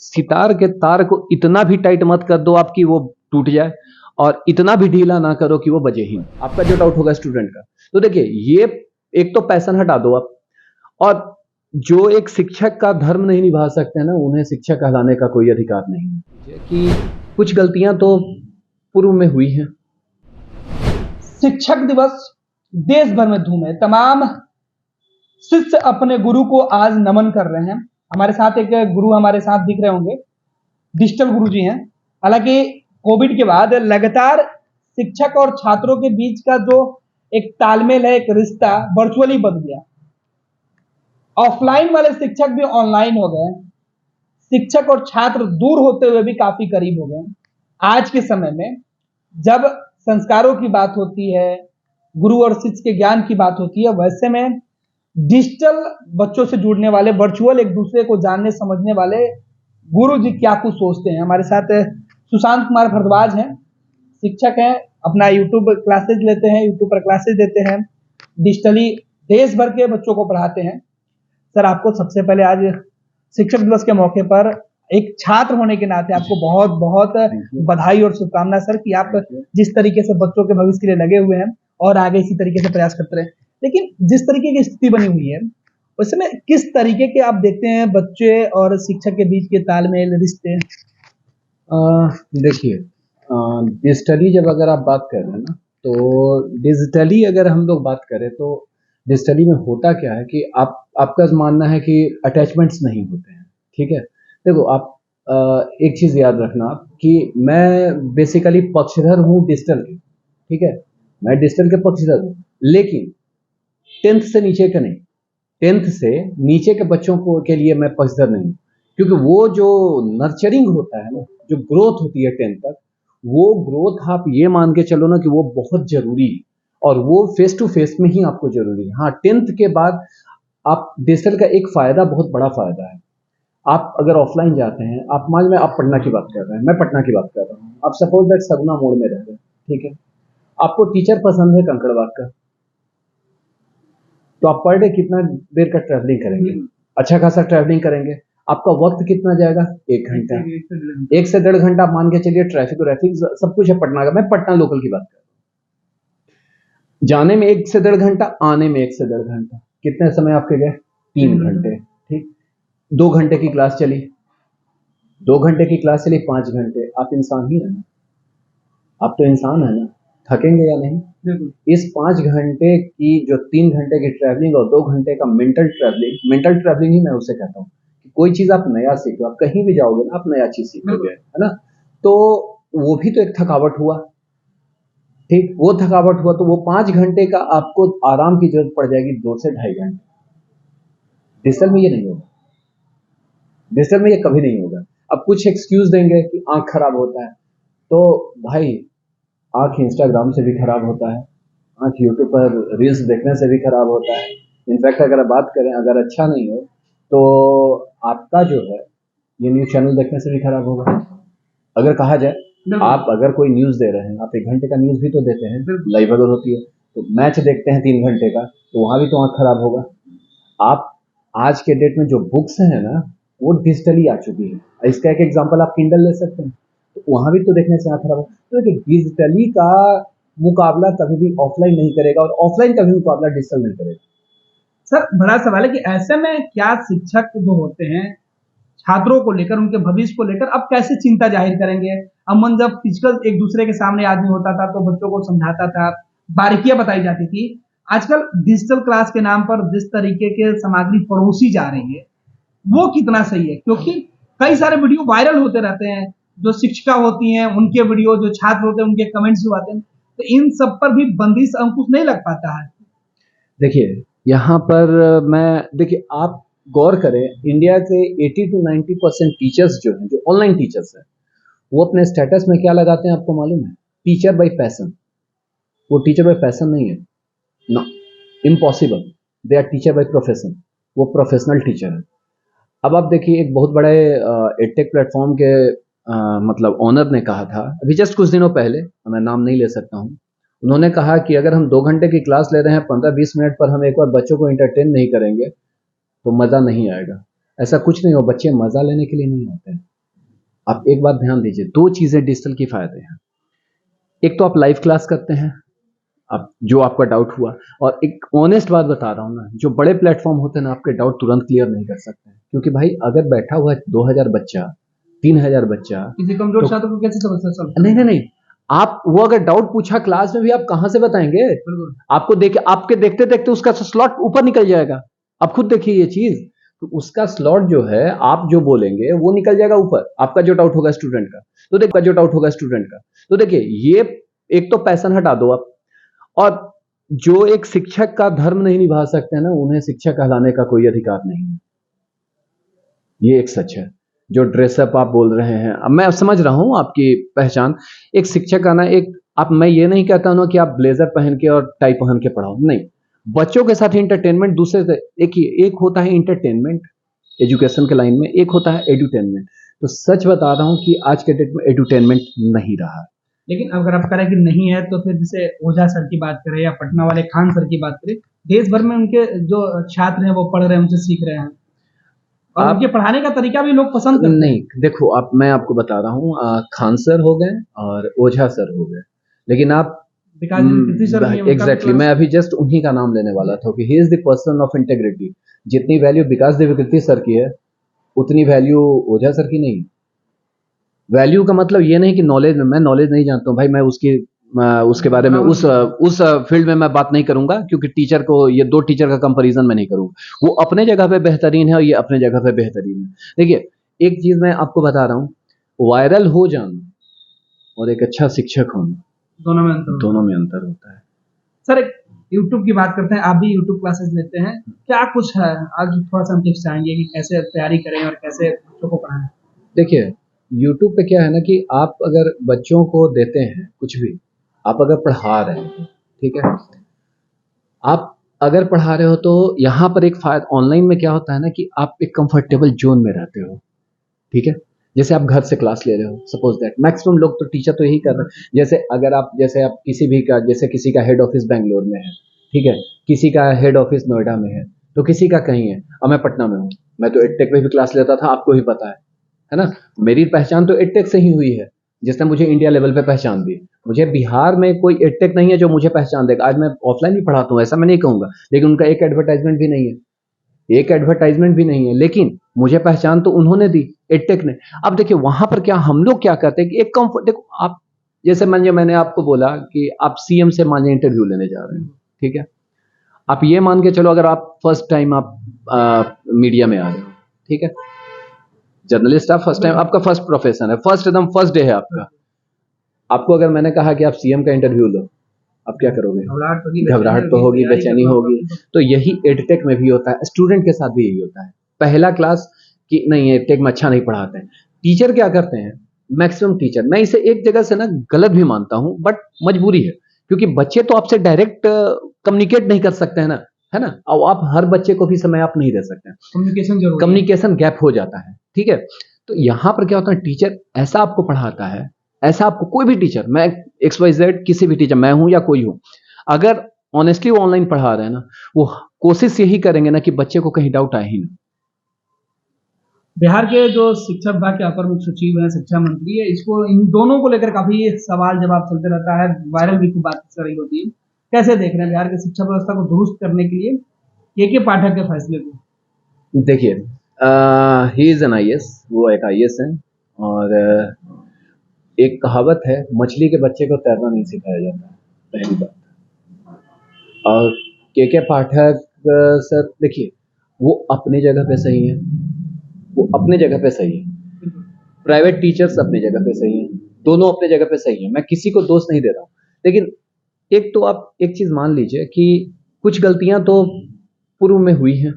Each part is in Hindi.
सितार के तार को इतना भी टाइट मत कर दो आपकी वो टूट जाए, और इतना भी ढीला ना करो कि वो बजे ही ना। आपका जो डाउट होगा स्टूडेंट का, तो देखिए ये एक तो पैशन हटा दो आप, और जो एक शिक्षक का धर्म नहीं निभा सकते हैं ना, उन्हें शिक्षक कहलाने का कोई अधिकार नहीं है। कि कुछ गलतियां तो पूर्व में हुई हैं। शिक्षक दिवस देश भर में धूम है। तमाम शिष्य अपने गुरु को आज नमन कर रहे हैं। हमारे साथ एक गुरु हमारे साथ दिख रहे होंगे, डिजिटल गुरु जी हैं। हालांकि कोविड के बाद लगातार शिक्षक और छात्रों के बीच का जो एक तालमेल है, एक रिश्ता वर्चुअली बन गया। ऑफलाइन वाले शिक्षक भी ऑनलाइन हो गए, शिक्षक और छात्र दूर होते हुए भी काफी करीब हो गए। आज के समय में जब संस्कारों की बात होती है, गुरु और शिष्य के ज्ञान की बात होती है, वैसे में डिजिटल बच्चों से जुड़ने वाले, वर्चुअल एक दूसरे को जानने समझने वाले गुरु जी क्या कुछ सोचते हैं। हमारे साथ सुशांत कुमार भारद्वाज हैं, शिक्षक हैं, अपना यूट्यूब क्लासेज लेते हैं, यूट्यूब पर क्लासेज देते हैं, डिजिटली देश भर के बच्चों को पढ़ाते हैं। सर, आपको सबसे पहले आज शिक्षक दिवस के मौके पर एक छात्र होने के नाते आपको बहुत बहुत बधाई और शुभकामना सर, कि आप जिस तरीके से बच्चों के भविष्य के लिए लगे हुए हैं और आगे इसी तरीके से प्रयास करते रहे। लेकिन जिस तरीके की स्थिति बनी हुई है, उस समय किस तरीके के आप देखते हैं बच्चे और शिक्षक के बीच के तालमेल, रिश्ते? देखिए, डिजिटली जब अगर आप बात कर रहे हैं ना, तो डिजिटली अगर हम लोग बात करें तो डिजिटली में होता क्या है कि आपका मानना है कि अटैचमेंट्स नहीं होते हैं। ठीक है, देखो आप एक चीज़ याद रखना आप, कि मैं बेसिकली पक्षधर हूँ डिजिटल के। ठीक है, मैं डिजिटल के पक्षधर हूँ, लेकिन 10th से नीचे का नहीं, 10th से नीचे के बच्चों को के लिए मैं पक्षधर नहीं हूँ। क्योंकि वो जो नर्चरिंग होता है ना, जो ग्रोथ होती है 10th तक, वो ग्रोथ आप ये मान के चलो ना कि वो बहुत जरूरी है, और वो फेस टू फेस में ही आपको जरूरी है। हाँ, 10th के बाद आप डिजिटल का एक फायदा, बहुत बड़ा फायदा है। आप अगर ऑफलाइन जाते हैं, आप मान में आप पटना की बात कर रहे हैं, मैं पटना की बात कर रहा हूँ, आप सपोज दैट सगुना मोड़ में रह रहे हैं। ठीक है, आपको टीचर पसंद है कंकड़बाग का, तो आप पर डे कितना देर का ट्रैवलिंग करेंगे? अच्छा खासा ट्रैवलिंग करेंगे। आपका वक्त कितना जाएगा? 1 घंटा, 1 से 1.5 घंटा आप मान के चलिए। ट्रैफिक सब कुछ है पटना का, मैं पटना लोकल की बात कर रहा हूँ। जाने में 1 से 1.5 घंटा, आने में 1 से 1.5 घंटा, कितने समय आपके गए? 3 घंटे। ठीक, 2 घंटे की क्लास चली, 2 घंटे की क्लास चली, 5 घंटे। आप इंसान ही है ना, आप तो इंसान है ना, थकेंगे या नहीं? इस 5 घंटे की जो 3 घंटे की ट्रैवलिंग और 2 घंटे का मेंटल ट्रैवलिंग ही मैं उसे कहता हूँ। कि कोई चीज आप नया सीखो, आप कहीं भी जाओगे ना, आप नया चीज सीखोगे, है ना, तो वो भी तो एक थकावट हुआ। ठीक, वो थकावट हुआ, तो वो 5 घंटे का आपको आराम की जरूरत पड़ जाएगी 2 से 2.5 घंटे। डिजिटल में ये नहीं होगा, डिजिटल में ये कभी नहीं होगा। अब कुछ एक्सक्यूज देंगे कि आंख खराब होता है, तो भाई आंख इंस्टाग्राम से भी खराब होता है, आंख यूट्यूब पर रील्स देखने से भी खराब होता है। इनफैक्ट अगर बात करें, अगर अच्छा नहीं हो तो आपका जो है ये न्यूज चैनल देखने से भी खराब होगा। अगर कहा जाए, आप अगर कोई न्यूज दे रहे हैं, आप 1 घंटे का न्यूज भी तो देते हैं, लाइव अगर होती है, तो मैच देखते हैं 3 घंटे का, तो वहां भी तो आंख खराब होगा। आप आज के डेट में जो बुक्स है ना, वो डिजिटली आ चुकी है। इसका एक एग्जांपल आप किंडल ले सकते हैं, तो वहां भी तो देखने से आंख खराब हो। तो डिजिटली का मुकाबला कभी भी ऑफलाइन नहीं करेगा, और ऑफलाइन का भी मुकाबला डिजिटल नहीं करेगा। सर, बड़ा सवाल है कि ऐसे में क्या शिक्षक जो होते हैं छात्रों को लेकर, उनके भविष्य को लेकर अब कैसे चिंता जाहिर करेंगे? अमन, जब फिजिकल एक दूसरे के सामने आदमी होता था तो बच्चों को समझाता था, बारीकियां बताई जाती थी। आजकल डिजिटल क्लास के नाम पर जिस तरीके के सामग्री परोसी जा रही है, वो कितना सही है? क्योंकि कई सारे वीडियो वायरल होते रहते हैं, जो शिक्षिका होती हैं उनके वीडियो, जो छात्र होते हैं उनके कमेंट्स जो आते हैं, तो इन सब पर भी बंदिश, अंकुश नहीं लग पाता है? देखिए, यहाँ पर देखिए आप गौर करें, इंडिया के 80 to 90% टीचर्स जो हैं, जो ऑनलाइन टीचर्स हैं, वो अपने स्टेटस में क्या लगाते हैं आपको मालूम है? Teacher by passion. वो टीचर बाय पैशन नहीं है, no, impossible. They are teacher by profession, वो प्रोफेशनल टीचर है। अब आप देखिए, एक बहुत बड़े एडटेक प्लेटफॉर्म के मतलब ओनर ने कहा था अभी जस्ट कुछ दिनों पहले, मैं नाम नहीं ले सकता हूँ, उन्होंने कहा कि अगर हम 2 घंटे की क्लास ले रहे हैं, 15-20 मिनट पर हम एक बार बच्चों को इंटरटेन नहीं करेंगे तो मज़ा नहीं आएगा। ऐसा कुछ नहीं हो, बच्चे मजा लेने के लिए नहीं आते हैं। आप एक बात ध्यान दीजिए, दो चीजें डिजिटल की फायदे हैं। एक तो आप लाइव क्लास करते हैं, आप जो आपका डाउट हुआ, और एक ऑनेस्ट बात बता रहा हूँ ना, जो बड़े प्लेटफॉर्म होते हैं ना, आपके डाउट तुरंत क्लियर नहीं कर सकते हैं, क्योंकि भाई अगर बैठा हुआ है 2000 बच्चा, 3000 बच्चा, किसी कमजोर तो छात्र को कैसे समस्या सॉल्व नहीं नहीं नहीं, आप वो अगर डाउट पूछा क्लास में भी, आप कहां से बताएंगे? बिल्कुल आपको देख आपके देखते देखते उसका स्लॉट ऊपर निकल जाएगा। आप खुद देखिए ये चीज, तो उसका स्लॉट जो है, आप जो बोलेंगे वो निकल जाएगा ऊपर, आपका जो डाउट होगा स्टूडेंट का, तो देखो जो डाउट होगा स्टूडेंट का, तो देखिए ये एक तो पैसन हटा दो आप, और जो एक शिक्षक का धर्म नहीं निभा सकते हैं ना, उन्हें शिक्षक कहलाने का कोई अधिकार नहीं है। ये एक सच है। जो ड्रेसअप आप बोल रहे हैं, अब मैं समझ रहा हूं आपकी पहचान, एक शिक्षक का ना, एक आप, मैं ये नहीं कहता हूं कि आप ब्लेजर पहन के और टाई पहन के पढ़ाओ, नहीं, बच्चों के साथ इंटरटेनमेंट दूसरे से, एक होता है इंटरटेनमेंट एजुकेशन के लाइन में, एक होता है एडुटेनमेंट। तो सच बता रहा हूं कि आज के डेट में एडुटेनमेंट नहीं रहा। लेकिन अगर आप करें कि नहीं है, तो फिर जैसे ओझा सर की बात करें या पटना वाले खान सर की बात करें, देश भर में उनके जो छात्र हैं वो पढ़ रहे हैं, उनसे सीख रहे हैं, और उनके पढ़ाने का तरीका भी लोग पसंद करते हैं। नहीं, देखो आप, मैं आपको बता रहा हूँ, खान सर हो गए और ओझा सर हो गए, लेकिन आप विकास जी कृति सर भी हैं, उनका भी एग्जैक्टली, मैं अभी जस्ट उन्हीं का नाम लेने वाला था कि he is the person of integrity. जितनी वैल्यू विकास देवकृति सर की है, उतनी वैल्यू ओझा सर की नहीं। वैल्यू का मतलब ये नहीं कि नॉलेज में, मैं नॉलेज नहीं जानता हूँ भाई, मैं उसके बारे में उस फील्ड में मैं बात नहीं करूंगा, क्योंकि टीचर को, ये दो टीचर का कंपैरिजन मैं नहीं करूंगा। वो अपने जगह पे बेहतरीन है और ये अपने जगह पे बेहतरीन है। देखिए एक चीज मैं आपको बता रहा हूँ, वायरल हो जाना और एक अच्छा शिक्षक होना, दोनों में अंतर होता है। सर यूट्यूब की बात करते हैं, आप भी यूट्यूब क्लासेस लेते हैं, क्या कुछ है आज थोड़ा सा हम टिप्स चाहेंगे कि कैसे तैयारी करें और कैसे बच्चों को पढ़ाएं? देखिए यूट्यूब पे क्या है ना, कि आप अगर बच्चों को देते हैं कुछ भी, आप अगर पढ़ा रहे हैं, ठीक है, आप अगर पढ़ा रहे हो, तो यहाँ पर एक फायदा ऑनलाइन में क्या होता है ना, कि आप एक कंफर्टेबल जोन में रहते हो, ठीक है। जैसे आप घर से क्लास ले रहे हो, सपोज दैट, मैक्सिमम लोग तो टीचर तो यही कर रहे हैं। जैसे आप किसी भी का, जैसे किसी का हेड ऑफिस बैंगलोर में है, ठीक है, किसी का हेड ऑफिस नोएडा में है, तो किसी का कहीं है, और मैं पटना में हूँ। मैं तो एडटेक में भी क्लास लेता था, आपको ही पता है ना। मेरी पहचान तो एडटेक से ही हुई है, जिसने मुझे इंडिया लेवल पे पहचान दी। मुझे बिहार में कोई एडटेक नहीं है जो मुझे पहचान देगा। आज मैं ऑफलाइन ही पढ़ाता हूँ, ऐसा मैं नहीं कहूंगा, लेकिन उनका एक एडवर्टाइजमेंट भी नहीं है, एक एडवर्टाइजमेंट भी नहीं है, लेकिन मुझे पहचान तो उन्होंने दी, एडटेक ने। अब देखिए वहां पर क्या हम लोग क्या करते हैं कि एक कंफर्ट, देखो आप, जैसे मैंने आपको बोला कि आप सीएम से मान इंटरव्यू लेने जा रहे हैं, ठीक है, आप ये मान के चलो, अगर आप फर्स्ट टाइम आप मीडिया में आ रहे हो, ठीक है, जर्नलिस्ट, आप फर्स्ट टाइम, आपका फर्स्ट प्रोफेशन है, एकदम फर्स्ट डे है आपका। आपको अगर मैंने कहा कि आप सीएम का इंटरव्यू लो, आप क्या करोगे? घबराहट तो होगी, बेचैनी होगी। तो यही एडटेक में भी होता है, स्टूडेंट के साथ भी यही होता है। पहला क्लास कि नहीं, एडटेक में अच्छा नहीं पढ़ाते हैं। टीचर क्या करते हैं, मैक्सिमम टीचर, मैं इसे एक जगह से ना गलत भी मानता हूं, बट मजबूरी है, क्योंकि बच्चे तो आपसे डायरेक्ट कम्युनिकेट नहीं कर सकते हैं ना, है ना। और आप हर बच्चे को भी समय आप नहीं दे सकते हैं, कम्युनिकेशन गैप हो जाता है, ठीक है। तो यहां पर क्या होता है, टीचर ऐसा आपको पढ़ाता है, ऐसा आपको कोई भी टीचर, मैं XYZ किसी भी टीचर, मैं हूं या कोई हूं, अगर ऑनेस्टली वो ऑनलाइन पढ़ा रहे हैं ना, वो कोशिश यही करेंगे ना कि बच्चे को कहीं डाउट आए ही ना। बिहार के जो शिक्षा विभाग के अपर मुख्य सचिव हैं, शिक्षा मंत्री है, इसको, इन दोनों को लेकर काफी सवाल जवाब चलते रहता है, वायरल भी खूब बात कर रही होती है। कैसे देख रहे हैं बिहार की शिक्षा व्यवस्था को दुरुस्त करने के लिए के पाठक के फैसले को? देखिए ही इज एन IAS, वो एक IAS है, और एक कहावत है, मछली के बच्चे को तैरना नहीं सिखाया जाता, पहली बात। और के पाठक सर, देखिए वो अपने जगह पे सही है, वो अपने जगह पे सही है, प्राइवेट टीचर्स अपनी जगह पे सही है, दोनों अपने जगह पे सही है, मैं किसी को दोष नहीं दे रहा हूँ। लेकिन एक तो आप एक चीज मान लीजिए कि कुछ गलतियां तो पूर्व में हुई हैं,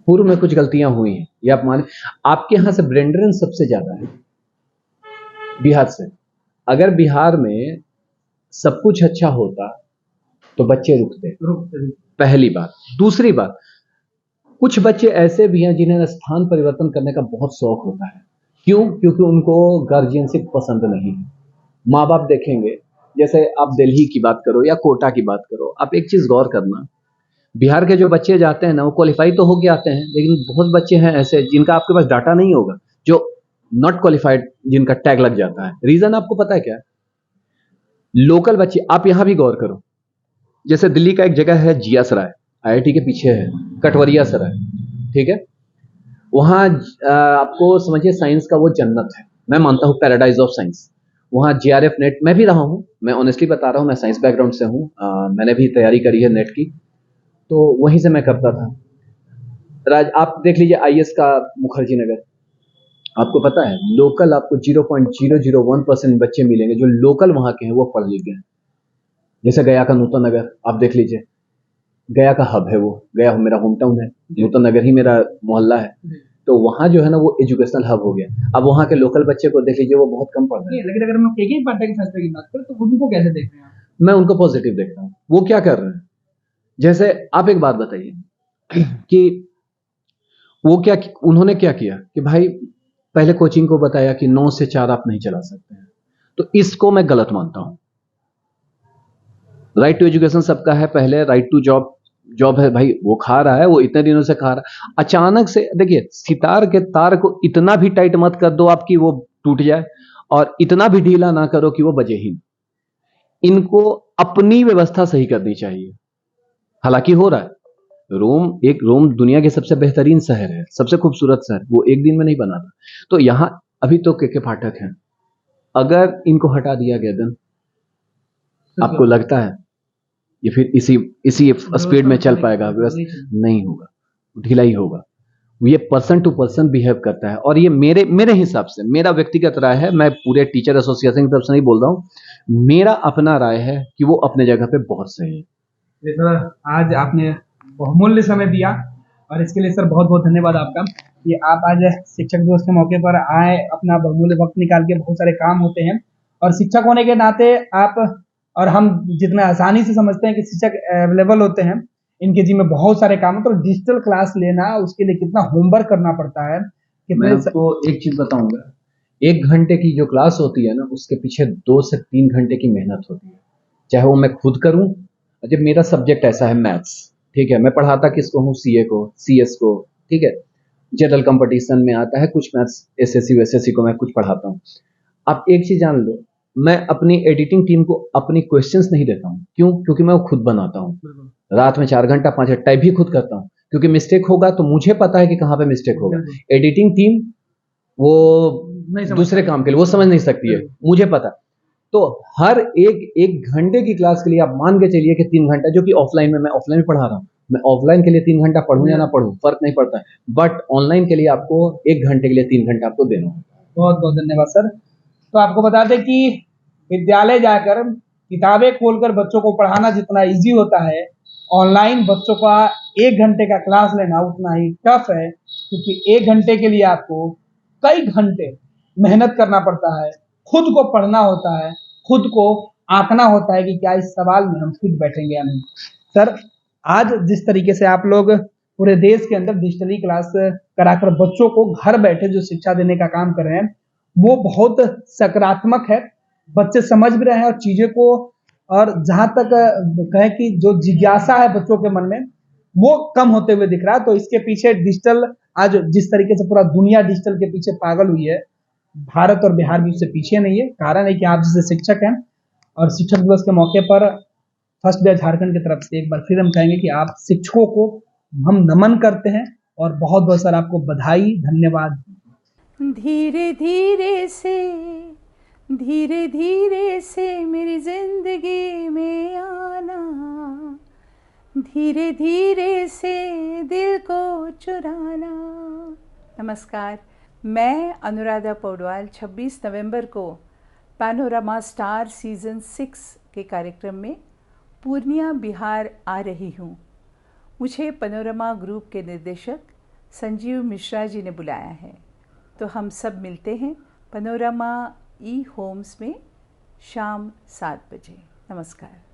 पूर्व में कुछ गलतियां हुई हैं, ये आप माने। आपके यहां से ब्रेंडरन सबसे ज्यादा है बिहार से। अगर बिहार में सब कुछ अच्छा होता तो बच्चे रुकते, पहली बात। दूसरी बात, कुछ बच्चे ऐसे भी हैं जिन्हें स्थान परिवर्तन करने का बहुत शौक होता है। क्यों? क्योंकि उनको गार्जियनशिप पसंद नहीं है। माँ बाप देखेंगे, जैसे आप दिल्ली की बात करो या कोटा की बात करो, आप एक चीज गौर करना, बिहार के जो बच्चे जाते हैं ना वो क्वालिफाई तो होके आते हैं, लेकिन बहुत बच्चे हैं ऐसे जिनका आपके पास डाटा नहीं होगा, जो नॉट क्वालिफाइड, जिनका टैग लग जाता है। रीजन आपको पता है क्या? लोकल बच्चे, आप यहां भी गौर करो, जैसे दिल्ली का एक जगह है जिया सराय, IIT के पीछे है, कटवरिया सराय, ठीक है। वहां आपको समझिए साइंस का वो जन्नत है, मैं मानता हूं पैराडाइज ऑफ साइंस। वहां JRF नेट, मैं भी रहा हूं, मैं ऑनेस्टली बता रहा हूं, मैं साइंस बैकग्राउंड से हूं, मैंने भी तैयारी करी है नेट की, तो वहीं से मैं करता था। आप देख लीजिए IS का मुखर्जी नगर, आपको पता है लोकल आपको 0.001% बच्चे मिलेंगे जो लोकल वहां के हैं, वो पढ़ लिख गए। जैसे गया का नूतन नगर आप देख लीजिए, गया का हब है वो, गया मेरा होम टाउन है, नूतन नगर ही मेरा मोहल्ला है, तो वहाँ जो है ना वो एजुकेशनल हब हो गया। अब वहाँ के लोकल बच्चे को देख लीजिए, वो बहुत कम पढ़ रहे हैं। लेकिन अगर हम एक पार्टी के फैसले की बात करें तो उनको कैसे देख रहे हैं आप? मैं उनको पॉजिटिव देखता हूँ। वो क्या कर रहे हैं, जैसे आप एक बात बताइए कि वो क्या, उन्होंने क्या किया कि भाई पहले कोचिंग को बताया कि 9 से 4 आप नहीं चला सकते हैं, तो इसको मैं गलत मानता हूं। राइट टू एजुकेशन सबका है, पहले राइट टू जॉब है भाई, वो खा रहा है, वो इतने दिनों से खा रहा है। अचानक से देखिए, सितार के तार को इतना भी टाइट मत कर दो आपकी वो टूट जाए, और इतना भी ढीला ना करो कि वो बजे ही। इनको अपनी व्यवस्था सही करनी चाहिए। हालांकि हो रहा है, रोम दुनिया के सबसे बेहतरीन शहर है, सबसे खूबसूरत शहर, वो एक दिन में नहीं बना था। तो यहां अभी तो के पाठक हैं, अगर इनको हटा दिया गया दिन, आपको लगता है ये फिर इसी स्पीड में चल पाएगा? नहीं होगा, ढीला ही होगा। ये पर्सन टू पर्सन बिहेव करता है, और ये मेरे हिसाब से, मेरा व्यक्तिगत राय है, मैं पूरे टीचर एसोसिएशन की तरफ से नहीं बोल रहा हूं, मेरा अपना राय है कि वो अपने जगह पे बहुत सही है। सर आज आपने बहुमूल्य समय दिया, और इसके लिए सर बहुत बहुत धन्यवाद आपका कि आप आज शिक्षक दिवस के मौके पर आए, अपना बहुमूल्य वक्त निकाल के। बहुत सारे काम होते हैं, और शिक्षक होने के नाते आप और हम जितना आसानी से समझते हैं कि शिक्षक अवेलेबल होते हैं, इनके जी में बहुत सारे काम होते हैं। तो डिजिटल क्लास लेना, उसके लिए कितना होमवर्क करना पड़ता है, मैं आपको एक चीज बताऊंगा, 1 घंटे की जो क्लास होती है ना, उसके पीछे 2 से 3 घंटे की मेहनत होती है, चाहे वो मैं खुद करूं। जब मेरा सब्जेक्ट ऐसा है मैथ्स, ठीक है, मैं पढ़ाता किसको हूँ, CA को, CS को, ठीक है, जनरल कंपटीशन में आता है कुछ मैथ्स, SSC SSC को मैं कुछ पढ़ाता हूँ। आप एक चीज जान लो, मैं अपनी एडिटिंग टीम को अपनी क्वेश्चंस नहीं देता हूँ, क्यों? क्योंकि मैं वो खुद बनाता हूँ, रात में 4 घंटा 5 घंटा टाइप भी खुद करता हूँ, क्योंकि मिस्टेक होगा तो मुझे पता है कि कहाँ पे मिस्टेक होगा। एडिटिंग टीम वो दूसरे काम के लिए वो समझ नहीं सकती है, मुझे पता। तो हर एक घंटे की क्लास के लिए आप मान के चलिए कि 3 घंटा, जो कि ऑफलाइन में, मैं ऑफलाइन में पढ़ा रहा हूँ, मैं ऑफलाइन के लिए 3 घंटा पढ़ूं या ना पढ़ूं फर्क नहीं पड़ता है, बट ऑनलाइन के लिए आपको 1 घंटे के लिए 3 घंटा आपको देना होगा। बहुत बहुत धन्यवाद सर। तो आपको बता दें कि विद्यालय जाकर किताबें खोलकर बच्चों को पढ़ाना जितना इजी होता है, ऑनलाइन बच्चों का 1 घंटे का क्लास लेना उतना ही टफ है, क्योंकि 1 घंटे के लिए आपको कई घंटे मेहनत करना पड़ता है, खुद को पढ़ना होता है, खुद को आंकना होता है कि क्या इस सवाल में हम खुद बैठेंगे या नहीं। सर आज जिस तरीके से आप लोग पूरे देश के अंदर डिजिटली क्लास कराकर बच्चों को घर बैठे जो शिक्षा देने का काम कर रहे हैं, वो बहुत सकारात्मक है। बच्चे समझ भी रहे हैं और चीजें को, और जहां तक कहें कि जो जिज्ञासा है बच्चों के मन में, वो कम होते हुए दिख रहा है। तो इसके पीछे डिजिटल, आज जिस तरीके से पूरा दुनिया डिजिटल के पीछे पागल हुई है, भारत और बिहार भी उससे पीछे नहीं है। कारण है कि आप जैसे शिक्षक हैं, और शिक्षक दिवस के मौके पर फर्स्ट डे झारखंड की तरफ से एक बार फिर हम कहेंगे कि आप शिक्षकों को हम नमन करते हैं, और बहुत बहुत सारा आपको बधाई, धन्यवाद। धीरे धीरे से मेरी जिंदगी में आना, धीरे धीरे से दिल को चुराना। नमस्कार, मैं अनुराधा पौडवाल 26 नवंबर को पैनोरमा स्टार सीज़न 6 के कार्यक्रम में पूर्णिया बिहार आ रही हूँ। मुझे पैनोरमा ग्रुप के निर्देशक संजीव मिश्रा जी ने बुलाया है, तो हम सब मिलते हैं पैनोरमा ई होम्स में शाम 7 बजे। नमस्कार।